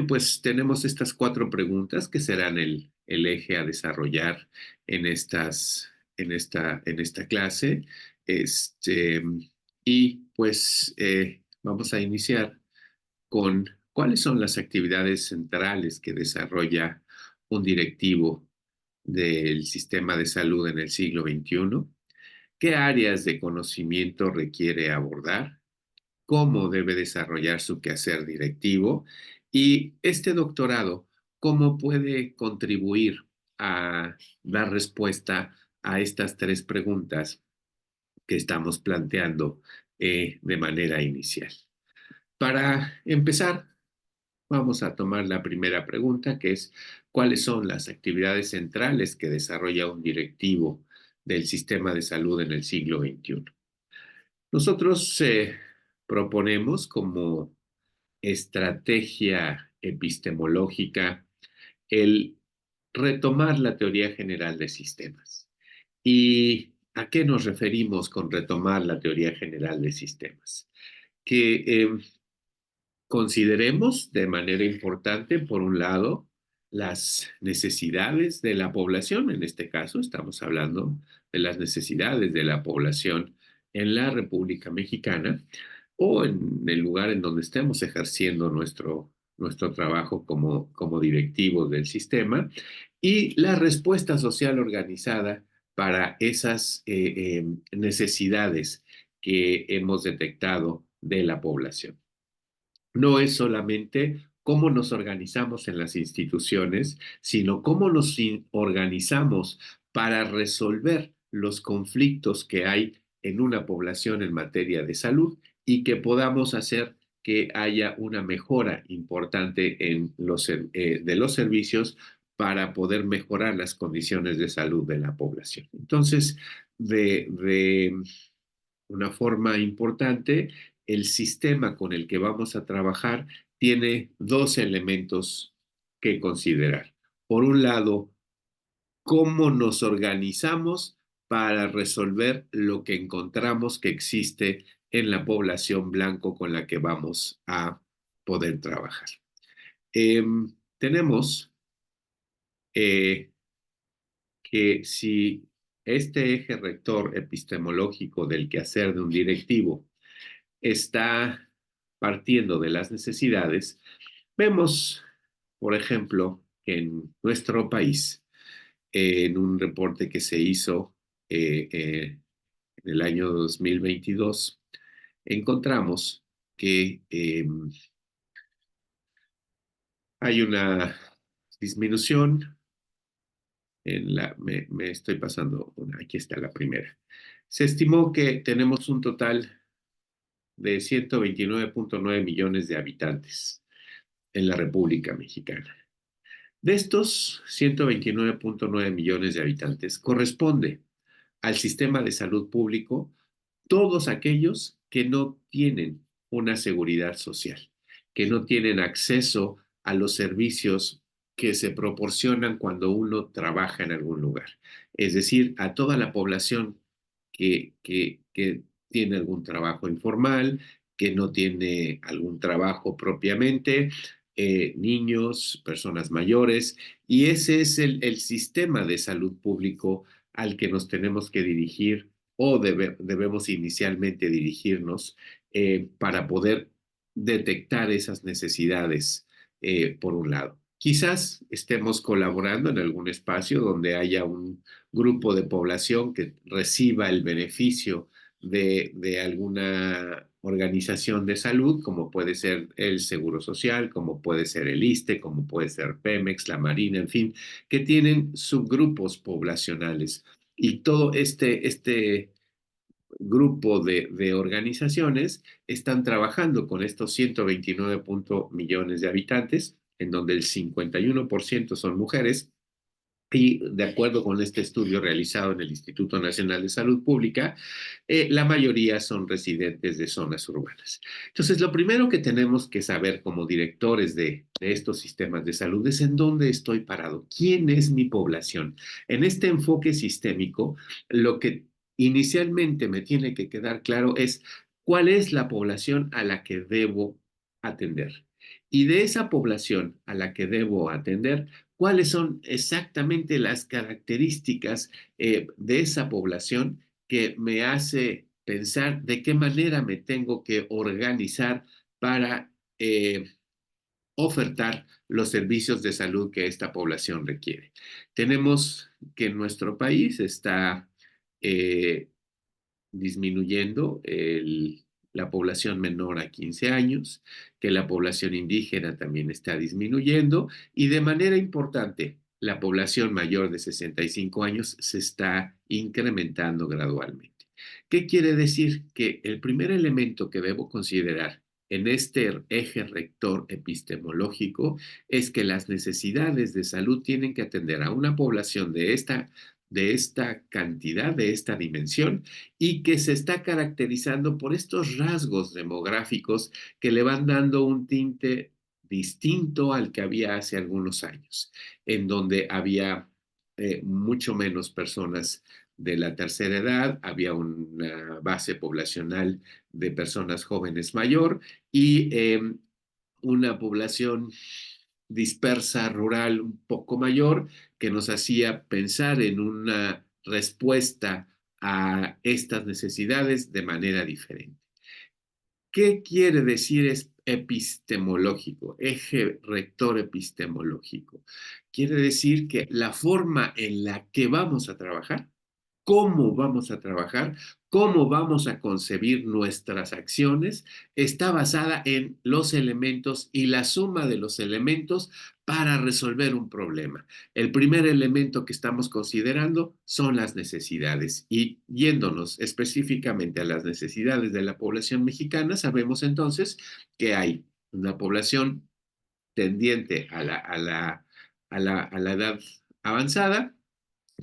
Pues tenemos estas 4 preguntas que serán el eje a desarrollar en esta clase. Este, vamos a iniciar con cuáles son las actividades centrales que desarrolla un directivo del sistema de salud en el siglo XXI, qué áreas de conocimiento requiere abordar, cómo debe desarrollar su quehacer directivo y este doctorado, cómo puede contribuir a dar respuesta a estas 3 preguntas que estamos planteando de manera inicial. Para empezar, vamos a tomar la primera pregunta, que es ¿cuáles son las actividades centrales que desarrolla un directivo del sistema de salud en el siglo XXI? Nosotros proponemos como estrategia epistemológica el retomar la teoría general de sistemas. ¿Y a qué nos referimos con retomar la teoría general de sistemas? Que consideremos de manera importante, por un lado, las necesidades de la población. En este caso, estamos hablando de las necesidades de la población en la República Mexicana o en el lugar en donde estemos ejerciendo nuestro trabajo como directivos del sistema, y la respuesta social organizada para esas necesidades que hemos detectado de la población. No es solamente cómo nos organizamos en las instituciones, sino cómo nos organizamos para resolver los conflictos que hay en una población en materia de salud y que podamos hacer que haya una mejora importante de los servicios para poder mejorar las condiciones de salud de la población. Entonces, de una forma importante, el sistema con el que vamos a trabajar tiene 2 elementos que considerar. Por un lado, cómo nos organizamos para resolver lo que encontramos que existe en la población blanco con la que vamos a poder trabajar. Tenemos que si este eje rector epistemológico del quehacer de un directivo está partiendo de las necesidades, vemos, por ejemplo, que en nuestro país, en un reporte que se hizo en el año 2022, encontramos que hay una disminución me estoy pasando aquí está la primera. Se estimó que tenemos un total de 129.9 millones de habitantes en la República Mexicana. De estos 129.9 millones de habitantes, corresponde al sistema de salud público todos aquellos que no tienen una seguridad social, que no tienen acceso a los servicios que se proporcionan cuando uno trabaja en algún lugar. Es decir, a toda la población que tiene algún trabajo informal, que no tiene algún trabajo propiamente, niños, personas mayores, y ese es el sistema de salud público al que nos tenemos que dirigir o debemos inicialmente dirigirnos para poder detectar esas necesidades, por un lado. Quizás estemos colaborando en algún espacio donde haya un grupo de población que reciba el beneficio de alguna organización de salud, como puede ser el Seguro Social, como puede ser el ISSSTE, como puede ser Pemex, la Marina, en fin, que tienen subgrupos poblacionales. Y todo este grupo de organizaciones están trabajando con estos 129 millones de habitantes, en donde el 51% son mujeres, y de acuerdo con este estudio realizado en el Instituto Nacional de Salud Pública, la mayoría son residentes de zonas urbanas. Entonces, lo primero que tenemos que saber como directores de estos sistemas de salud es en dónde estoy parado, quién es mi población. En este enfoque sistémico, lo que inicialmente me tiene que quedar claro es cuál es la población a la que debo atender. Y de esa población a la que debo atender, ¿cuáles son exactamente las características de esa población que me hace pensar de qué manera me tengo que organizar para ofertar los servicios de salud que esta población requiere? Tenemos que en nuestro país está eh, disminuyendo la población menor a 15 años, que la población indígena también está disminuyendo y de manera importante, la población mayor de 65 años se está incrementando gradualmente. ¿Qué quiere decir? Que el primer elemento que debo considerar en este eje rector epistemológico es que las necesidades de salud tienen que atender a una población de esta cantidad, de esta dimensión, y que se está caracterizando por estos rasgos demográficos que le van dando un tinte distinto al que había hace algunos años, en donde había mucho menos personas de la tercera edad, había una base poblacional de personas jóvenes mayor y una población dispersa, rural, un poco mayor, que nos hacía pensar en una respuesta a estas necesidades de manera diferente. ¿Qué quiere decir es epistemológico, eje rector epistemológico? Quiere decir que la forma en la que vamos a trabajar, cómo vamos a trabajar, cómo vamos a concebir nuestras acciones, está basada en los elementos y la suma de los elementos para resolver un problema. El primer elemento que estamos considerando son las necesidades y yéndonos específicamente a las necesidades de la población mexicana, sabemos entonces que hay una población tendiente a la edad avanzada,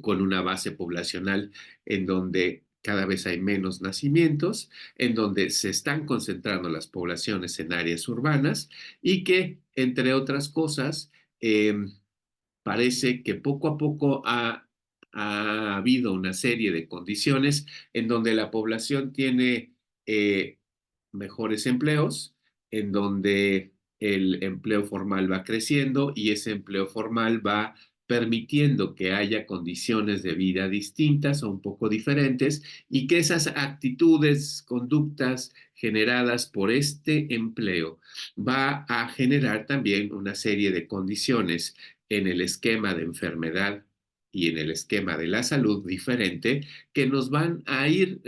con una base poblacional en donde cada vez hay menos nacimientos, en donde se están concentrando las poblaciones en áreas urbanas y que, entre otras cosas, parece que poco a poco ha habido una serie de condiciones en donde la población tiene eh, mejores empleos, en donde el empleo formal va creciendo y ese empleo formal va permitiendo que haya condiciones de vida distintas o un poco diferentes y que esas actitudes, conductas generadas por este empleo va a generar también una serie de condiciones en el esquema de enfermedad y en el esquema de la salud diferente que nos van a ir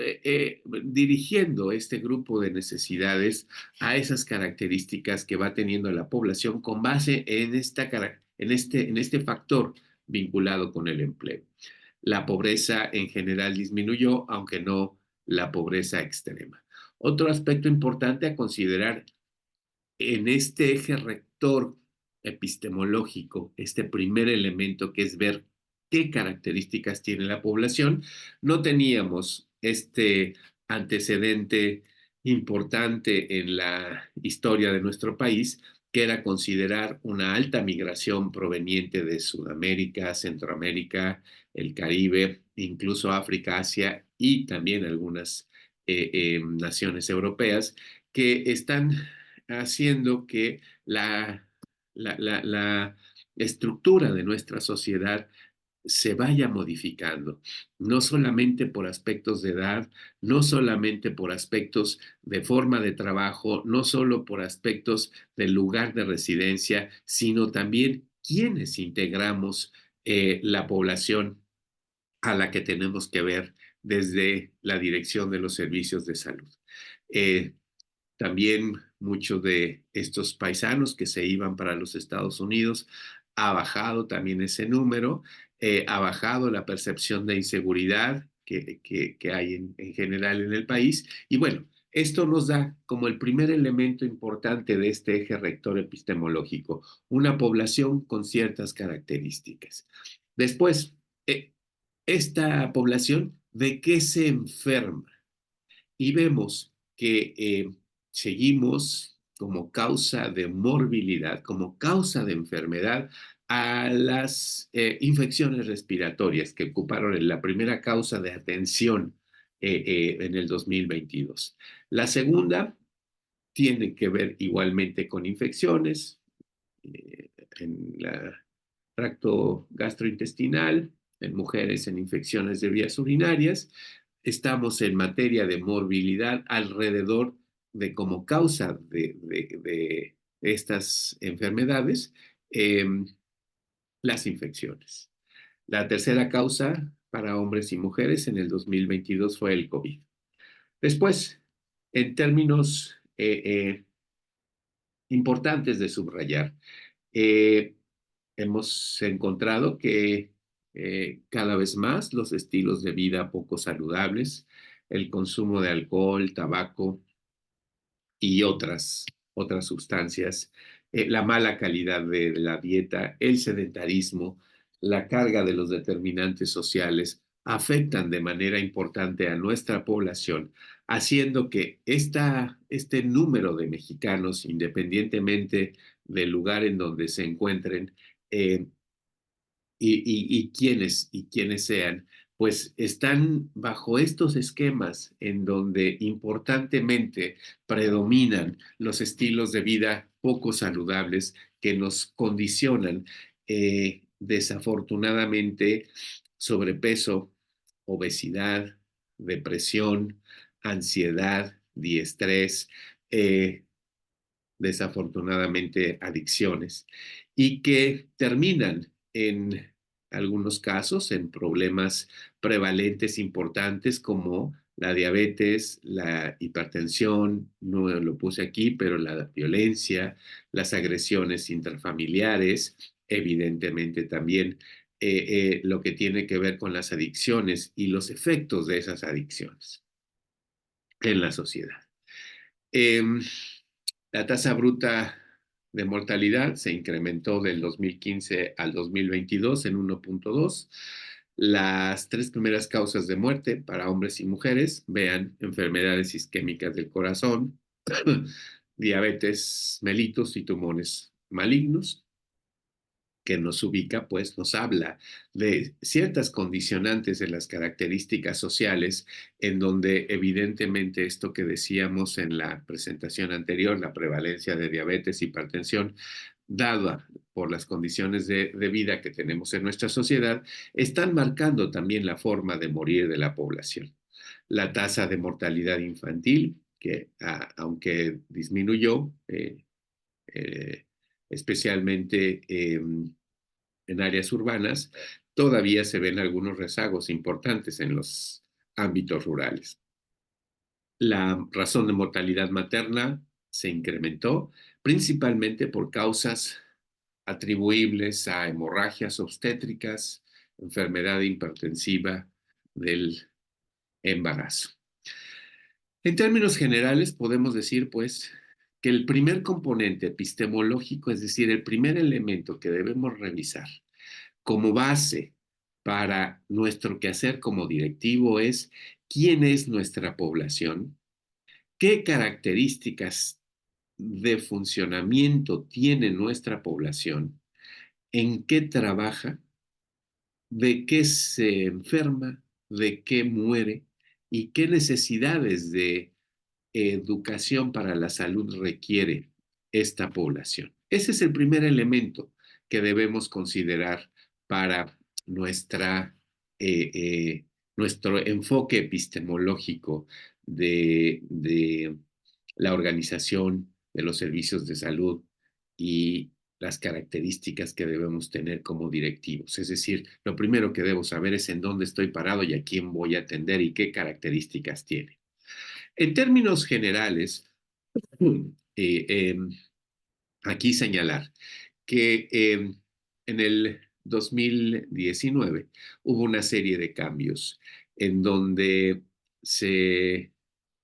dirigiendo este grupo de necesidades a esas características que va teniendo la población con base en este factor vinculado con el empleo. La pobreza en general disminuyó, aunque no la pobreza extrema. Otro aspecto importante a considerar en este eje rector epistemológico, este primer elemento que es ver qué características tiene la población, no teníamos este antecedente importante en la historia de nuestro país, que era considerar una alta migración proveniente de Sudamérica, Centroamérica, el Caribe, incluso África, Asia y también algunas naciones europeas que están haciendo que la estructura de nuestra sociedad se vaya modificando, no solamente por aspectos de edad, no solamente por aspectos de forma de trabajo, no solo por aspectos del lugar de residencia, sino también quienes integramos la población a la que tenemos que ver desde la dirección de los servicios de salud. Eh, También muchos de estos paisanos que se iban para los Estados Unidos ha bajado también ese número, ha bajado la percepción de inseguridad que hay en general en el país. Y bueno, esto nos da como el primer elemento importante de este eje rector epistemológico, una población con ciertas características. Después, esta población, ¿de qué se enferma? Y vemos que seguimos como causa de morbilidad, como causa de enfermedad a las infecciones respiratorias que ocuparon en la primera causa de atención en el 2022. La segunda tiene que ver igualmente con infecciones en el tracto gastrointestinal, en mujeres en infecciones de vías urinarias. Estamos en materia de morbilidad alrededor de como causa de estas enfermedades, eh, las infecciones. La tercera causa para hombres y mujeres en el 2022 fue el COVID. Después, en términos importantes de subrayar, eh, hemos encontrado que cada vez más los estilos de vida poco saludables, el consumo de alcohol, tabaco y otras sustancias, la mala calidad de la dieta, el sedentarismo, la carga de los determinantes sociales afectan de manera importante a nuestra población, haciendo que este número de mexicanos, independientemente del lugar en donde se encuentren, eh, y quienes sean, pues están bajo estos esquemas en donde importantemente predominan los estilos de vida poco saludables que nos condicionan desafortunadamente sobrepeso, obesidad, depresión, ansiedad, diestrés, eh, desafortunadamente adicciones, y que terminan en algunos casos en problemas prevalentes importantes como la diabetes, la hipertensión, no lo puse aquí, pero la violencia, las agresiones intrafamiliares, evidentemente también lo que tiene que ver con las adicciones y los efectos de esas adicciones en la sociedad. Eh, la tasa bruta de mortalidad se incrementó del 2015 al 2022 en 1.2. Las tres primeras causas de muerte para hombres y mujeres, vean, enfermedades isquémicas del corazón, diabetes mellitus y tumores malignos, que nos ubica, pues nos habla de ciertas condicionantes de las características sociales, en donde evidentemente esto que decíamos en la presentación anterior, la prevalencia de diabetes, hipertensión, dada por las condiciones de vida que tenemos en nuestra sociedad, están marcando también la forma de morir de la población. La tasa de mortalidad infantil, que aunque disminuyó, eh, especialmente en áreas urbanas, todavía se ven algunos rezagos importantes en los ámbitos rurales. La razón de mortalidad materna se incrementó principalmente por causas atribuibles a hemorragias obstétricas, enfermedad hipertensiva del embarazo. En términos generales, podemos decir, pues, que el primer componente epistemológico, es decir, el primer elemento que debemos revisar como base para nuestro quehacer como directivo es quién es nuestra población, qué características de funcionamiento tiene nuestra población, en qué trabaja, de qué se enferma, de qué muere y qué necesidades de educación para la salud requiere esta población. Ese es el primer elemento que debemos considerar para nuestra, eh, eh, nuestro enfoque epistemológico de la organización de los servicios de salud y las características que debemos tener como directivos. Es decir, lo primero que debo saber es en dónde estoy parado y a quién voy a atender y qué características tiene. En términos generales, eh, eh, aquí señalar que en el 2019 hubo una serie de cambios en donde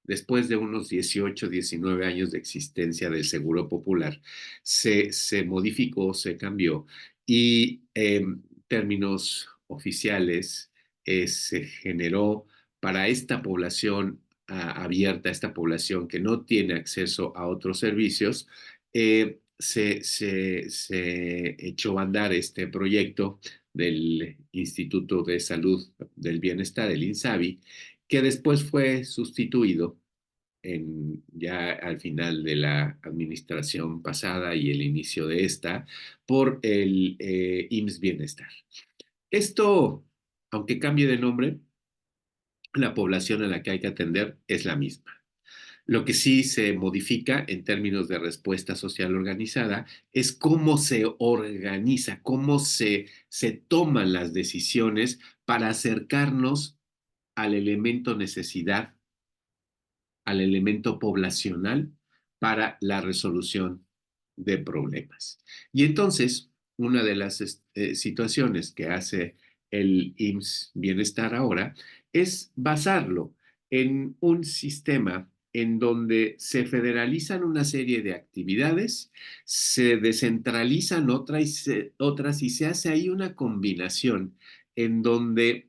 después de unos 18, 19 años de existencia del Seguro Popular, se modificó, se cambió y en términos oficiales se generó para esta población abierta, esta población que no tiene acceso a otros servicios, se echó a andar este proyecto del Instituto de Salud del Bienestar, el INSABI, que después fue sustituido ya al final de la administración pasada y el inicio de esta, por el IMSS Bienestar. Esto, aunque cambie de nombre, la población a la que hay que atender es la misma. Lo que sí se modifica en términos de respuesta social organizada es cómo se organiza, cómo se toman las decisiones para acercarnos al elemento necesidad, al elemento poblacional para la resolución de problemas. Y entonces, una de las situaciones que hace el IMSS Bienestar ahora es basarlo en un sistema en donde se federalizan una serie de actividades, se descentralizan otras y se hace ahí una combinación en donde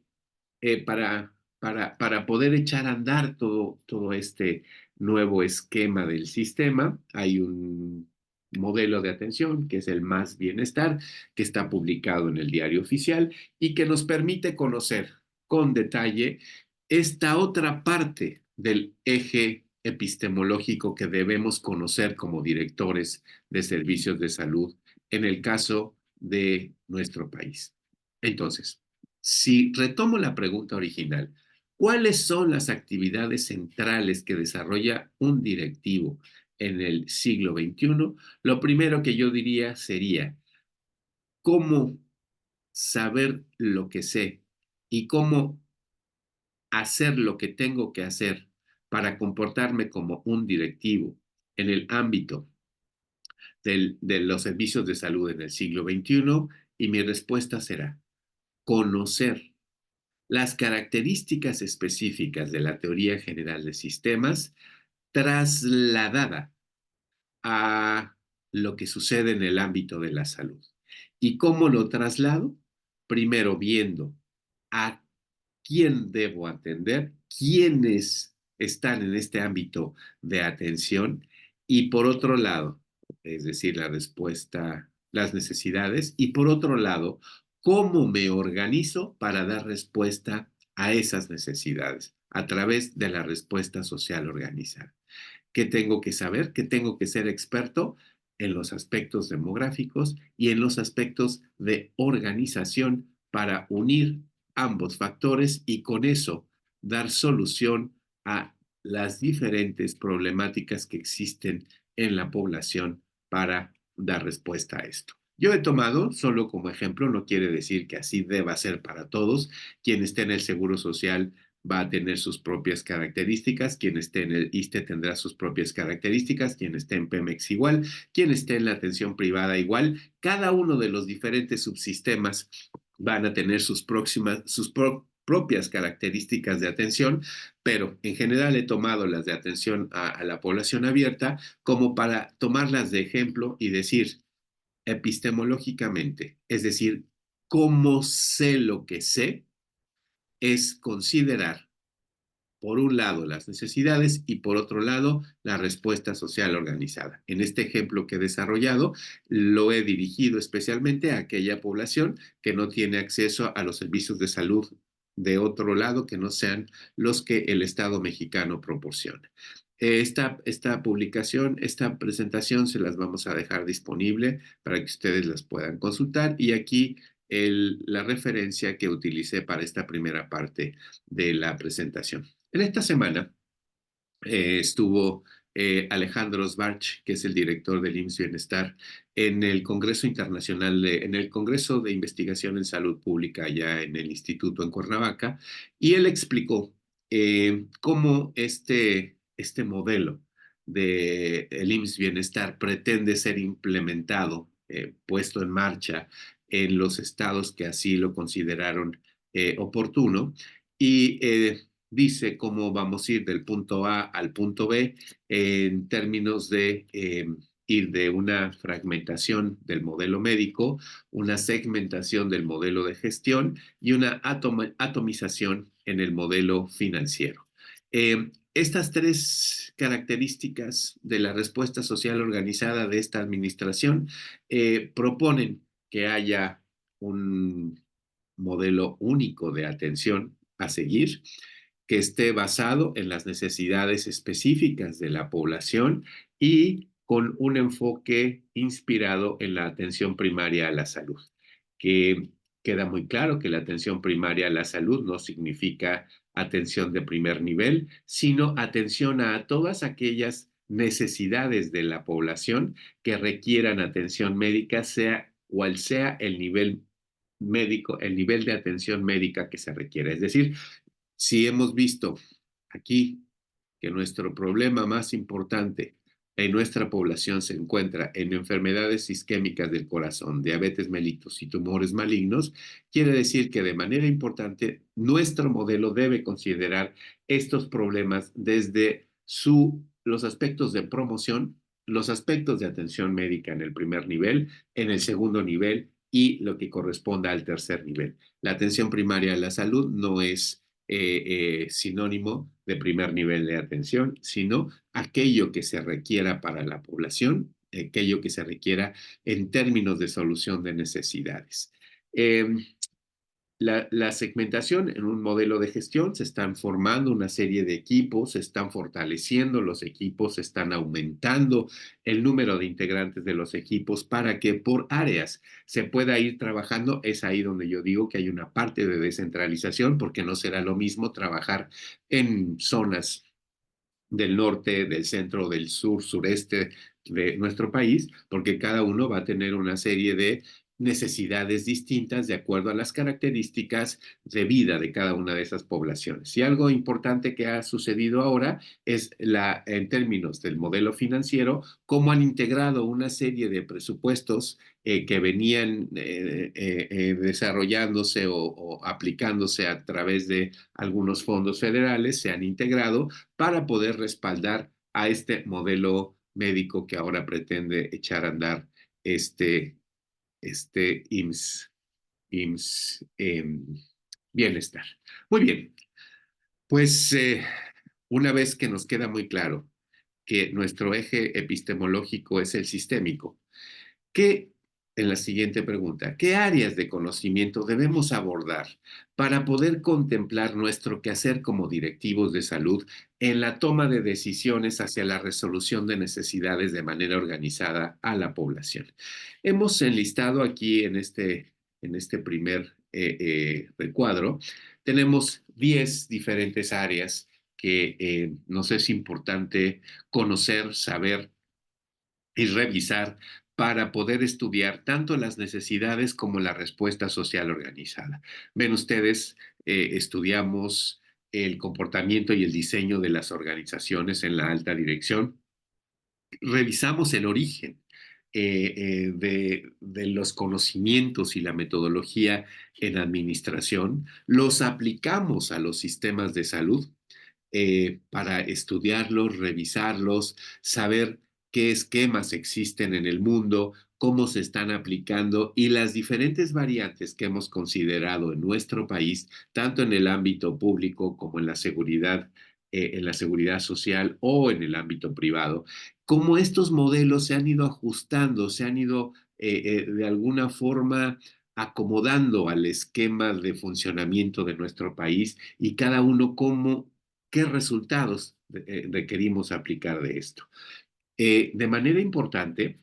para poder echar a andar todo este nuevo esquema del sistema, hay un modelo de atención que es el Más Bienestar, que está publicado en el Diario Oficial y que nos permite conocer con detalle esta otra parte del eje epistemológico que debemos conocer como directores de servicios de salud en el caso de nuestro país. Entonces, si retomo la pregunta original, ¿cuáles son las actividades centrales que desarrolla un directivo en el siglo XXI? Lo primero que yo diría sería cómo saber lo que sé y cómo hacer lo que tengo que hacer para comportarme como un directivo en el ámbito de los servicios de salud en el siglo XXI. Y mi respuesta será conocer las características específicas de la teoría general de sistemas trasladada a lo que sucede en el ámbito de la salud. ¿Y cómo lo traslado? Primero viendo a quién debo atender, quiénes están en este ámbito de atención y por otro lado, es decir, la respuesta, las necesidades y por otro lado, cómo me organizo para dar respuesta a esas necesidades a través de la respuesta social organizada. ¿Qué tengo que saber? ¿Qué tengo que ser experto? En los aspectos demográficos y en los aspectos de organización para unir ambos factores y con eso dar solución a las diferentes problemáticas que existen en la población para dar respuesta a esto. Yo he tomado solo como ejemplo, no quiere decir que así deba ser para todos. Quien esté en el Seguro Social va a tener sus propias características, quien esté en el ISSSTE tendrá sus propias características, quien esté en Pemex igual, quien esté en la atención privada igual. Cada uno de los diferentes subsistemas van a tener propias características de atención, pero en general he tomado las de atención a la población abierta como para tomarlas de ejemplo y decir epistemológicamente, es decir, cómo sé lo que sé, es considerar por un lado las necesidades y por otro lado la respuesta social organizada. En este ejemplo que he desarrollado, lo he dirigido especialmente a aquella población que no tiene acceso a los servicios de salud de otro lado que no sean los que el Estado mexicano proporciona. Esta publicación, esta presentación se las vamos a dejar disponible para que ustedes las puedan consultar y aquí la referencia que utilicé para esta primera parte de la presentación. En esta semana estuvo Alejandro Schwartz, que es el director del IMSS Bienestar, en el Congreso Internacional, en el Congreso de Investigación en Salud Pública, allá en el Instituto en Cuernavaca, y él explicó cómo este modelo del IMSS Bienestar pretende ser implementado, puesto en marcha en los estados que así lo consideraron oportuno, y dice cómo vamos a ir del punto A al punto B en términos de ir de una fragmentación del modelo médico, una segmentación del modelo de gestión y una atomización en el modelo financiero. Estas tres características de la respuesta social organizada de esta administración proponen que haya un modelo único de atención a seguir que esté basado en las necesidades específicas de la población y con un enfoque inspirado en la atención primaria a la salud, que queda muy claro que la atención primaria a la salud no significa atención de primer nivel, sino atención a todas aquellas necesidades de la población que requieran atención médica, sea cual sea el nivel médico, el nivel de atención médica que se requiera. Es decir, si hemos visto aquí que nuestro problema más importante en nuestra población se encuentra en enfermedades isquémicas del corazón, diabetes mellitus y tumores malignos, quiere decir que de manera importante nuestro modelo debe considerar estos problemas desde los aspectos de promoción, los aspectos de atención médica en el primer nivel, en el segundo nivel y lo que corresponda al tercer nivel. La atención primaria a la salud no es sinónimo de primer nivel de atención, sino aquello que se requiera para la población, aquello que se requiera en términos de solución de necesidades. Eh, la segmentación en un modelo de gestión, se están formando una serie de equipos, se están fortaleciendo los equipos, se están aumentando el número de integrantes de los equipos para que por áreas se pueda ir trabajando. Es ahí donde yo digo que hay una parte de descentralización, porque no será lo mismo trabajar en zonas del norte, del centro, del sur, sureste de nuestro país, porque cada uno va a tener una serie de necesidades distintas de acuerdo a las características de vida de cada una de esas poblaciones. Y algo importante que ha sucedido ahora es en términos del modelo financiero, cómo han integrado una serie de presupuestos que venían desarrollándose o aplicándose a través de algunos fondos federales, se han integrado para poder respaldar a este modelo médico que ahora pretende echar a andar este, este IMSS Bienestar. Muy bien, pues una vez que nos queda muy claro que nuestro eje epistemológico es el sistémico, ¿qué, en la siguiente pregunta, qué áreas de conocimiento debemos abordar para poder contemplar nuestro quehacer como directivos de salud en la toma de decisiones hacia la resolución de necesidades de manera organizada a la población? Hemos enlistado aquí en este primer recuadro, tenemos 10 diferentes áreas que nos es importante conocer, saber y revisar para poder estudiar tanto las necesidades como la respuesta social organizada. Ven ustedes, estudiamos el comportamiento y el diseño de las organizaciones en la alta dirección, revisamos el origen de los conocimientos y la metodología en administración, los aplicamos a los sistemas de salud para estudiarlos, revisarlos, saber qué esquemas existen en el mundo, cómo se están aplicando y las diferentes variantes que hemos considerado en nuestro país, tanto en el ámbito público como en la seguridad social o en el ámbito privado, cómo estos modelos se han ido ajustando, se han ido de alguna forma acomodando al esquema de funcionamiento de nuestro país y cada uno cómo qué resultados requerimos aplicar de esto. De manera importante,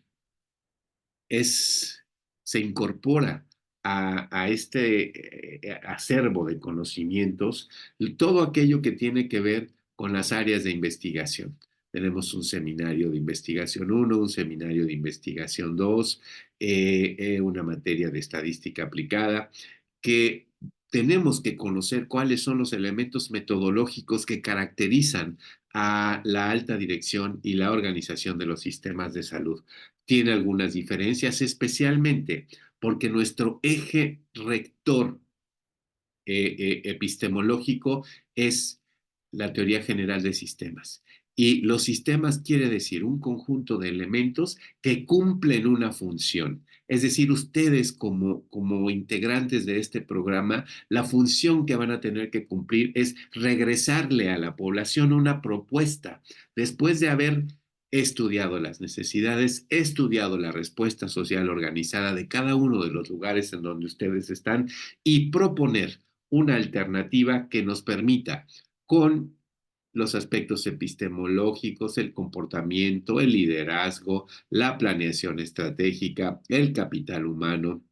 se incorpora a este acervo de conocimientos todo aquello que tiene que ver con las áreas de investigación. Tenemos un seminario de investigación 1, un seminario de investigación 2, una materia de estadística aplicada, que tenemos que conocer cuáles son los elementos metodológicos que caracterizan a la alta dirección y la organización de los sistemas de salud. Tiene algunas diferencias, especialmente porque nuestro eje rector epistemológico es la teoría general de sistemas. Y los sistemas quiere decir un conjunto de elementos que cumplen una función. Es decir, ustedes como integrantes de este programa, la función que van a tener que cumplir es regresarle a la población una propuesta después de haber estudiado las necesidades, estudiado la respuesta social organizada de cada uno de los lugares en donde ustedes están y proponer una alternativa que nos permita con los aspectos epistemológicos, el comportamiento, el liderazgo, la planeación estratégica, el capital humano,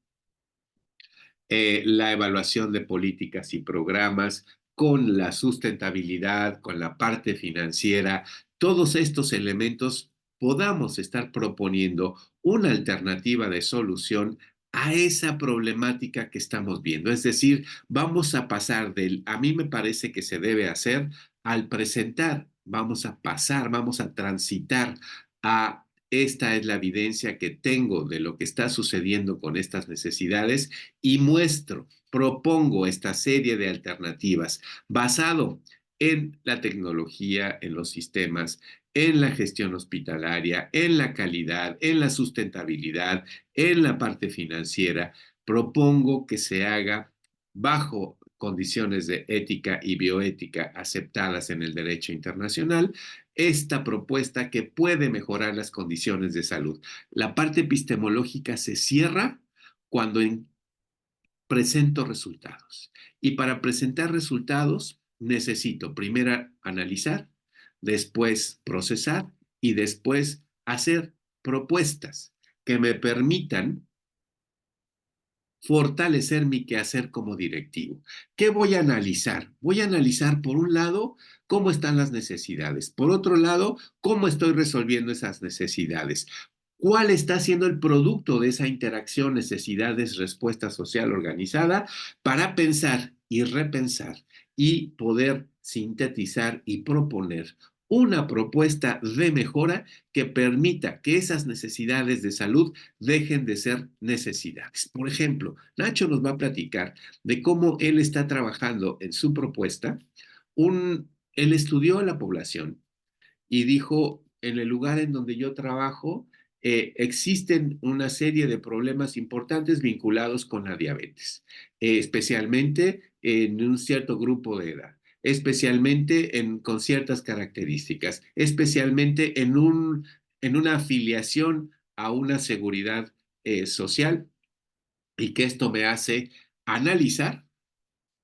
la evaluación de políticas y programas, con la sustentabilidad, con la parte financiera, todos estos elementos podamos estar proponiendo una alternativa de solución a esa problemática que estamos viendo. Es decir, vamos a pasar del a mí me parece que se debe hacer al presentar, vamos a pasar, vamos a transitar a esta es la evidencia que tengo de lo que está sucediendo con estas necesidades y muestro, propongo esta serie de alternativas basado en la tecnología, en los sistemas, en la gestión hospitalaria, en la calidad, en la sustentabilidad, en la parte financiera. Propongo que se haga bajo condiciones de ética y bioética aceptadas en el derecho internacional, esta propuesta que puede mejorar las condiciones de salud. La parte epistemológica se cierra cuando presento resultados. Y para presentar resultados necesito primero analizar, después procesar y después hacer propuestas que me permitan fortalecer mi quehacer como directivo. ¿Qué voy a analizar? Voy a analizar, por un lado, cómo están las necesidades. Por otro lado, cómo estoy resolviendo esas necesidades. ¿Cuál está siendo el producto de esa interacción, necesidades, respuesta social organizada para pensar y repensar y poder sintetizar y proponer una propuesta de mejora que permita que esas necesidades de salud dejen de ser necesidades? Por ejemplo, Nacho nos va a platicar de cómo él está trabajando en su propuesta. Él estudió a la población y dijo, en el lugar en donde yo trabajo, existen una serie de problemas importantes vinculados con la diabetes, especialmente en un cierto grupo de edad, especialmente con ciertas características, especialmente en una afiliación a una seguridad social, y que esto me hace analizar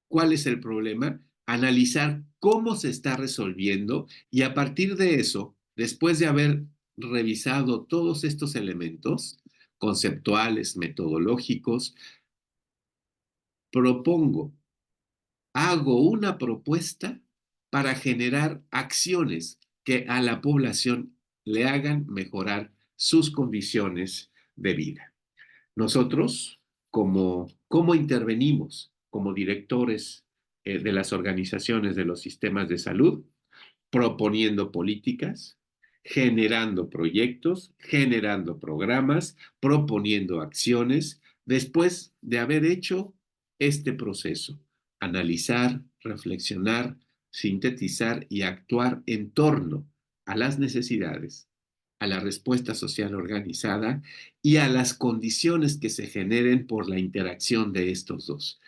cuál es el problema, analizar cómo se está resolviendo y a partir de eso, después de haber revisado todos estos elementos conceptuales, metodológicos, propongo, hago una propuesta para generar acciones que a la población le hagan mejorar sus condiciones de vida. Nosotros, ¿cómo intervenimos como directores de las organizaciones de los sistemas de salud? Proponiendo políticas, generando proyectos, generando programas, proponiendo acciones, después de haber hecho este proceso, analizar, reflexionar, sintetizar y actuar en torno a las necesidades, a la respuesta social organizada y a las condiciones que se generen por la interacción de estos dos.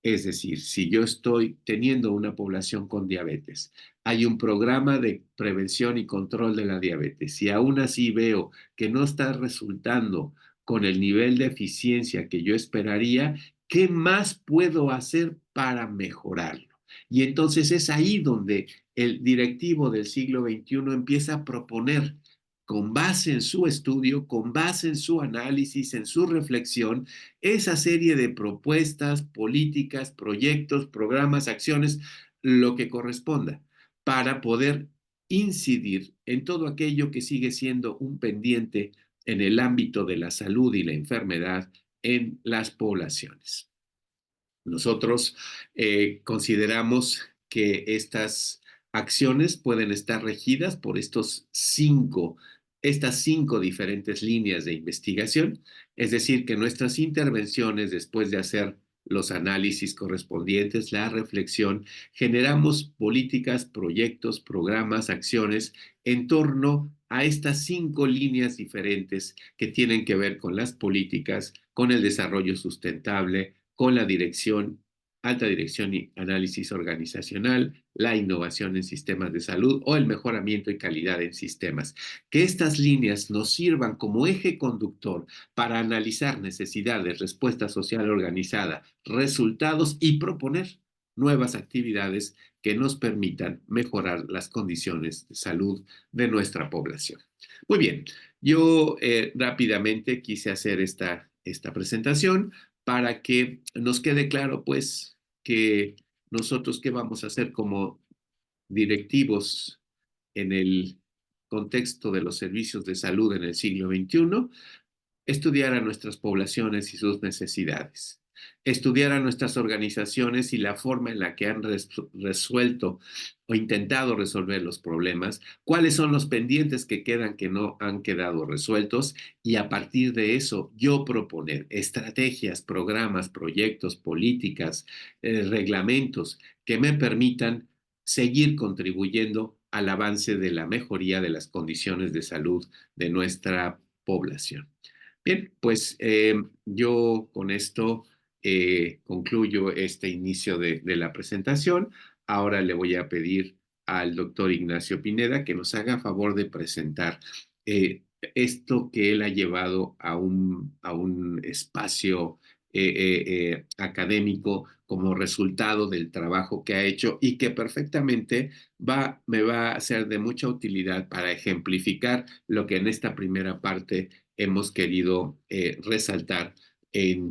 Es decir, si yo estoy teniendo una población con diabetes, hay un programa de prevención y control de la diabetes, y aún así veo que no está resultando con el nivel de eficiencia que yo esperaría, ¿qué más puedo hacer para mejorarlo? Y entonces es ahí donde el directivo del siglo XXI empieza a proponer, con base en su estudio, con base en su análisis, en su reflexión, esa serie de propuestas, políticas, proyectos, programas, acciones, lo que corresponda, para poder incidir en todo aquello que sigue siendo un pendiente en el ámbito de la salud y la enfermedad en las poblaciones. Nosotros consideramos que estas acciones pueden estar regidas por estas cinco diferentes líneas de investigación, es decir, que nuestras intervenciones, después de hacer los análisis correspondientes, la reflexión, generamos políticas, proyectos, programas, acciones en torno a estas cinco líneas diferentes que tienen que ver con las políticas, con el desarrollo sustentable, con la dirección, alta dirección y análisis organizacional, la innovación en sistemas de salud o el mejoramiento y calidad en sistemas. Que estas líneas nos sirvan como eje conductor para analizar necesidades, respuesta social organizada, resultados y proponer nuevas actividades que nos permitan mejorar las condiciones de salud de nuestra población. Muy bien, yo rápidamente quise hacer esta presentación para que nos quede claro, pues, que nosotros qué vamos a hacer como directivos en el contexto de los servicios de salud en el siglo XXI. Estudiar a nuestras poblaciones y sus necesidades, estudiar a nuestras organizaciones y la forma en la que han resuelto o intentado resolver los problemas, cuáles son los pendientes que quedan que no han quedado resueltos, y a partir de eso yo proponer estrategias, programas, proyectos, políticas, reglamentos que me permitan seguir contribuyendo al avance de la mejoría de las condiciones de salud de nuestra población. Bien, pues yo con esto concluyo este inicio de la presentación. Ahora le voy a pedir al doctor Ignacio Pineda que nos haga favor de presentar esto que él ha llevado a un espacio académico como resultado del trabajo que ha hecho y que perfectamente me va a ser de mucha utilidad para ejemplificar lo que en esta primera parte hemos querido resaltar en